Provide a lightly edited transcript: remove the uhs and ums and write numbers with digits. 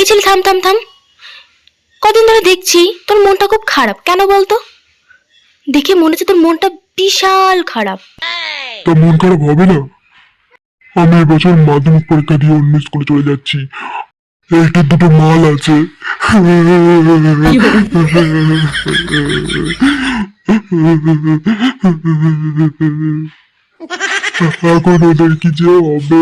এই ছেলে থাম থাম থাম, কদিন ধরে দেখছি তোর মনটা খুব খারাপ, কেন বলতো? দেখে মনে হচ্ছে তোর মনটা বিশাল খারাপ। তা মন খারাপ হবে না? আমি এবছর মাধ্যমিক পরীক্ষা দিয়ে অন্য স্কুলে চলে যাচ্ছি। এইটা দুটো মাল আছে। এখন ওদের কি যে হবে।